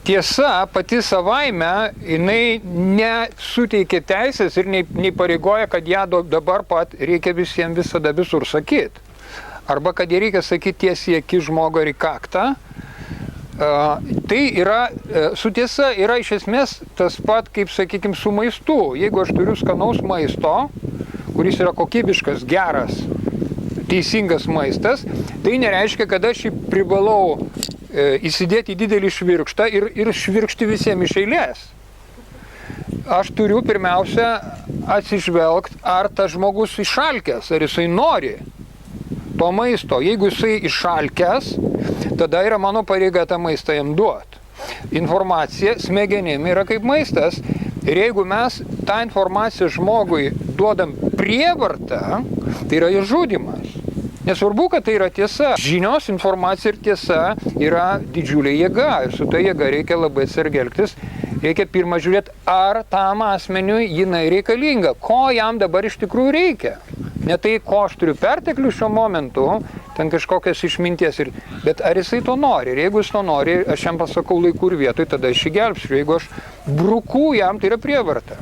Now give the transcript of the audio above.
tiesa pati savaime, jinai nesuteikia teisės ir neįpareigoja, kad ją dabar pat reikia visiems visada visur sakyti. Arba kad ją reikia sakyti tiesiai akį žmogų ir į kaktą. Tai yra, su tiesa yra iš esmės tas pat, kaip, sakykime, su maistu. Jeigu aš turiu skanaus maisto, kuris yra kokybiškas, geras, teisingas maistas, tai nereiškia, kad aš jį privalau įsidėti į didelį švirkštą ir švirkšti visiems iš eilės. Aš turiu pirmiausia atsižvelgti, ar tas žmogus išalkęs, ar jisai nori to maisto. Jeigu jisai išalkęs, tada yra mano pareiga tą maistą jam duoti. Informacija smegenim yra kaip maistas ir jeigu mes tą informaciją žmogui duodam prievartą, tai yra jo žudymas. Nesvarbu, kad tai yra tiesa. Žinios, informacija ir tiesa yra didžiulė jėga ir su ta jėga reikia labai atsargiai elgtis. Reikia pirmą žiūrėti, ar tam asmeniui jinai reikalinga, ko jam dabar iš tikrųjų reikia. Ne tai, ko aš turiu perteklių šiuo momentu, ten kažkokias išminties, bet ar jisai to nori. Ir jeigu jis to nori, aš jam pasakau laiku ir vietoj, tada aš jį gelbsčiu. Jeigu aš bruku jam, tai yra prievarta.